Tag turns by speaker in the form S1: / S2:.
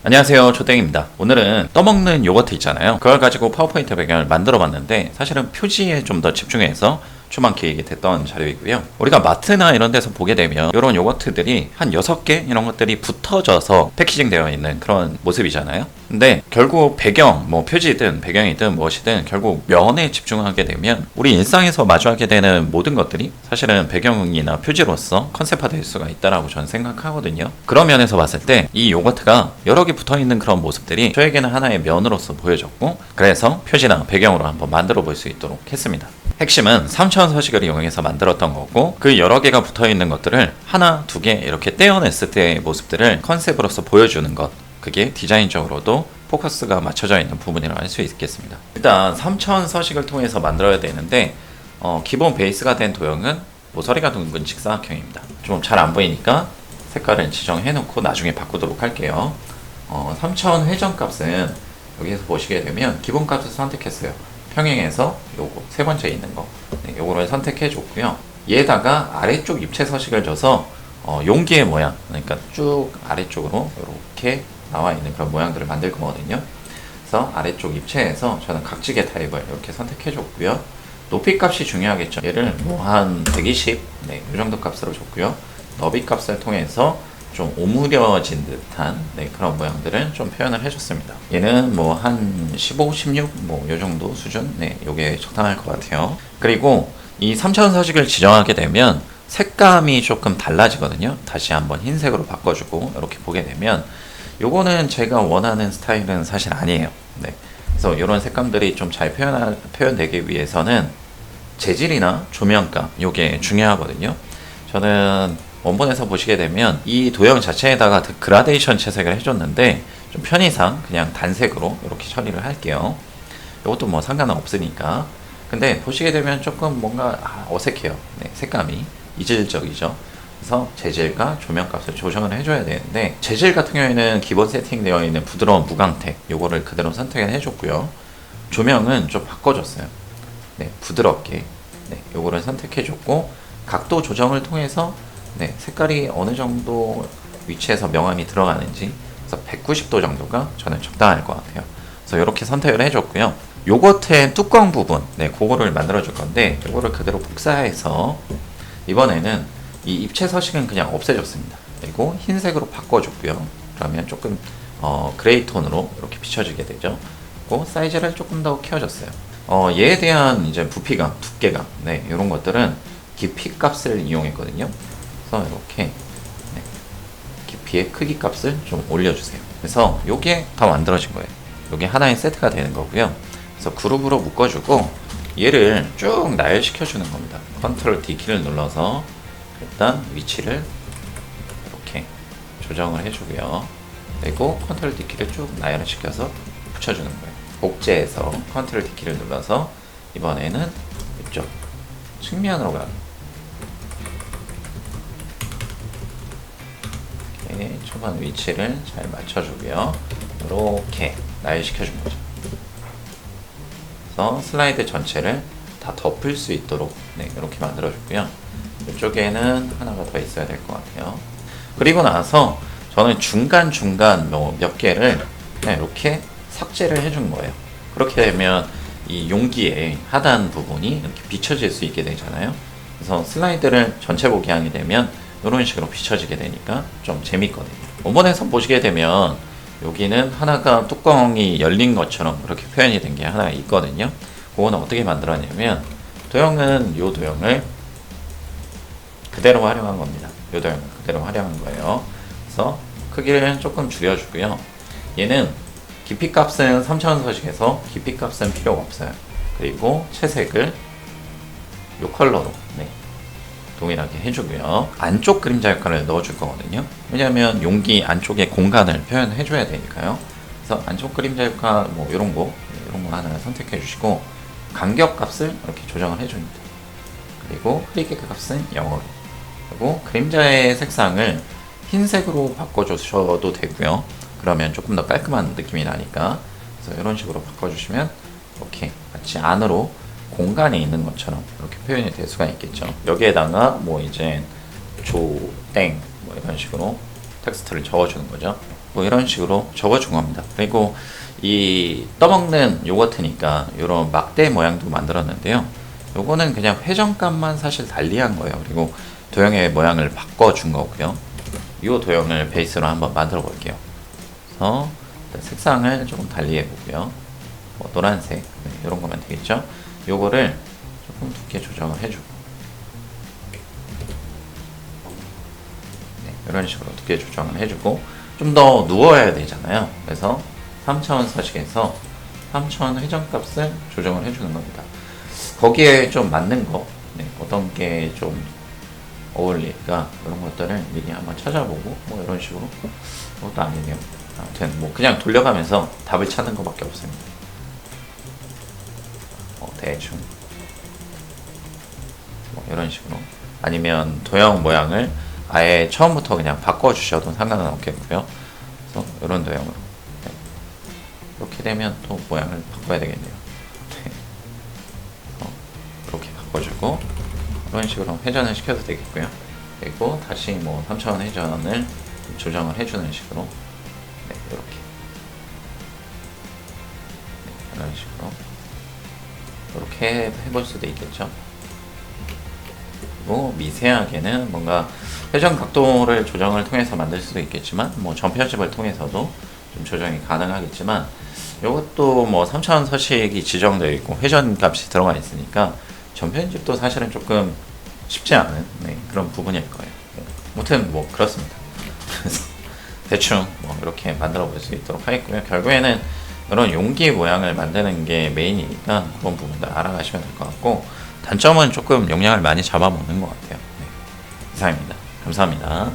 S1: 안녕하세요, 초땡입니다. 오늘은 떠먹는 요거트 있잖아요. 그걸 가지고 파워포인트 배경을 만들어 봤는데 사실은 표지에 좀 더 집중해서 초반 기획이 됐던 자료이고요. 우리가 마트나 이런 데서 보게 되면 이런 요거트들이 한 6개 이런 것들이 붙어져서 패키징 되어 있는 그런 모습이잖아요. 근데 결국 배경, 뭐 표지든 배경이든 무엇이든 결국 면에 집중하게 되면 우리 일상에서 마주하게 되는 모든 것들이 사실은 배경이나 표지로서 컨셉화 될 수가 있다라고 저는 생각하거든요. 그런 면에서 봤을 때 이 요거트가 여러 개 붙어 있는 그런 모습들이 저에게는 하나의 면으로서 보여졌고, 그래서 표지나 배경으로 한번 만들어 볼 수 있도록 했습니다. 핵심은 3차원 서식을 이용해서 만들었던 거고, 그 여러 개가 붙어 있는 것들을 하나, 두 개 이렇게 떼어냈을 때의 모습들을 컨셉으로서 보여주는 것, 그게 디자인적으로도 포커스가 맞춰져 있는 부분이라고 할 수 있겠습니다. 일단 3차원 서식을 통해서 만들어야 되는데 기본 베이스가 된 도형은 모서리가 둥근 직사각형입니다. 좀 잘 안 보이니까 색깔을 지정해 놓고 나중에 바꾸도록 할게요. 3차원 회전값은 여기에서 보시게 되면 기본 값을 선택했어요. 평행에서 요거 세 번째 있는 거, 요거를 선택해 줬고요. 얘에다가 아래쪽 입체 서식을 줘서 용기의 모양, 그러니까 쭉 아래쪽으로 이렇게 나와 있는 그런 모양들을 만들 거거든요. 그래서 아래쪽 입체에서 저는 각지개 타입을 이렇게 선택해 줬고요. 높이 값이 중요하겠죠. 얘를 뭐 한 120, 이 정도 값으로 줬고요. 너비 값을 통해서 좀 오므려진 듯한 그런 모양들을 좀 표현을 해줬습니다. 얘는 뭐 한 15, 16 뭐 요 정도 수준, 요게 적당할 것 같아요. 그리고 이 3차원 서식을 지정하게 되면 색감이 조금 달라지거든요. 다시 한번 흰색으로 바꿔주고 이렇게 보게 되면 요거는 제가 원하는 스타일은 사실 아니에요. 그래서 이런 색감들이 좀 잘 표현되기 위해서는 재질이나 조명감 요게 중요하거든요. 저는 원본에서 보시게 되면 이 도형 자체에다가 그라데이션 채색을 해줬는데 좀 편의상 그냥 단색으로 이렇게 처리를 할게요. 이것도 뭐 상관은 없으니까. 근데 보시게 되면 조금 뭔가 어색해요. 색감이 이질적이죠. 그래서 재질과 조명값을 조정을 해줘야 되는데, 재질 같은 경우에는 기본 세팅되어 있는 부드러운 무광택 요거를 그대로 선택을 해줬고요. 조명은 좀 바꿔줬어요. 부드럽게 요거를 선택해줬고, 각도 조정을 통해서 색깔이 어느 정도 위치에서 명암이 들어가는지, 그래서 190도 정도가 저는 적당할 것 같아요. 그래서 이렇게 선택을 해줬고요. 요거트의 뚜껑 부분, 그거를 만들어 줄 건데, 요거를 그대로 복사해서 이번에는 이 입체 서식은 그냥 없애줬습니다. 그리고 흰색으로 바꿔줬고요. 그러면 조금 그레이 톤으로 이렇게 비춰지게 되죠. 그리고 사이즈를 조금 더 키워줬어요. 얘에 대한 이제 부피감, 두께감, 이런 것들은 깊이 값을 이용했거든요. 그래서 이렇게 깊이의 크기 값을 좀 올려주세요. 그래서 요게 다 만들어진 거예요. 요게 하나의 세트가 되는 거고요. 그래서 그룹으로 묶어주고 얘를 쭉 나열시켜주는 겁니다. 컨트롤 D 키를 눌러서 일단 위치를 이렇게 조정을 해주고요. 그리고 컨트롤 D 키를 쭉 나열을 시켜서 붙여주는 거예요. 복제해서 컨트롤 D 키를 눌러서 이번에는 이쪽 측면으로 가는, 초반 위치를 잘 맞춰주고요. 이렇게 나열시켜준 거죠. 그래서 슬라이드 전체를 다 덮을 수 있도록 이렇게 만들어주고요. 이쪽에는 하나가 더 있어야 될 것 같아요. 그리고 나서 저는 중간중간 몇 개를 이렇게 삭제를 해준 거예요. 그렇게 되면 이 용기의 하단 부분이 이렇게 비춰질 수 있게 되잖아요. 그래서 슬라이드를 전체 보기 하게 되면 이런 식으로 비춰지게 되니까 좀 재밌거든요. 원본에서 보시게 되면 여기는 하나가 뚜껑이 열린 것처럼 그렇게 표현이 된 게 하나 있거든요. 그거는 어떻게 만들었냐면, 도형은 이 도형을 그대로 활용한 겁니다. 이 도형을 그대로 활용한 거예요. 그래서 크기를 조금 줄여주고요. 얘는 깊이 값은 3차원 서식에서 깊이 값은 필요가 없어요. 그리고 채색을 이 컬러로 동일하게 해주고요. 안쪽 그림자 역할을 넣어줄 거거든요. 왜냐하면 용기 안쪽에 공간을 표현해줘야 되니까요. 그래서 안쪽 그림자 역할 뭐 이런 거 하나를 선택해 주시고, 간격 값을 이렇게 조정을 해줍니다. 그리고 크리켓 값은 0으로, 그리고 그림자의 색상을 흰색으로 바꿔주셔도 되고요. 그러면 조금 더 깔끔한 느낌이 나니까. 그래서 이런 식으로 바꿔주시면 이렇게 마치 안으로 공간에 있는 것처럼 이렇게 표현이 될 수가 있겠죠. 여기에다가 뭐 이제 조땡 뭐 이런 식으로 텍스트를 적어주는 거죠. 뭐 이런 식으로 적어준 겁니다. 그리고 이 떠먹는 요거트니까 이런 막대 모양도 만들었는데요. 요거는 그냥 회전값만 사실 달리한 거예요. 그리고 도형의 모양을 바꿔준 거고요. 이 도형을 베이스로 한번 만들어 볼게요. 그래서 색상을 조금 달리해 보고요. 뭐 노란색 이런 거면 되겠죠. 요거를 조금 두께 조정을 해주고 이런 식으로 두께 조정을 해주고 좀 더 누워야 되잖아요. 그래서 3차원 서식에서 3차원 회전값을 조정을 해주는 겁니다. 거기에 좀 맞는 거 어떤 게 좀 어울릴까 이런 것들을 미리 한번 찾아보고 뭐 이런 식으로 그것도 아니네요. 아무튼 뭐 그냥 돌려가면서 답을 찾는 것밖에 없습니다. 대충 뭐 이런 식으로 아니면 도형 모양을 아예 처음부터 그냥 바꿔주셔도 상관은 없겠고요. 그래서 이런 도형으로 이렇게 되면 또 모양을 바꿔야 되겠네요. 이렇게 바꿔주고 이런 식으로 회전을 시켜도 되겠고요. 그리고 다시 뭐 3차원 회전을 조정을 해주는 식으로 이렇게 이런 식으로 이렇게 해볼 수도 있겠죠. 그리고 미세하게는 뭔가 회전 각도를 조정을 통해서 만들 수도 있겠지만 뭐 전편집을 통해서도 좀 조정이 가능하겠지만 이것도 뭐 3차원 서식이 지정되어 있고 회전 값이 들어가 있으니까 전편집도 사실은 조금 쉽지 않은 그런 부분일 거예요. 아무튼 뭐 그렇습니다. 그래서 대충 뭐 이렇게 만들어 볼 수 있도록 하겠고요. 결국에는 이런 용기 모양을 만드는 게 메인이니까 그런 부분들 알아가시면 될 것 같고 단점은 조금 용량을 많이 잡아먹는 것 같아요. 이상입니다. 감사합니다.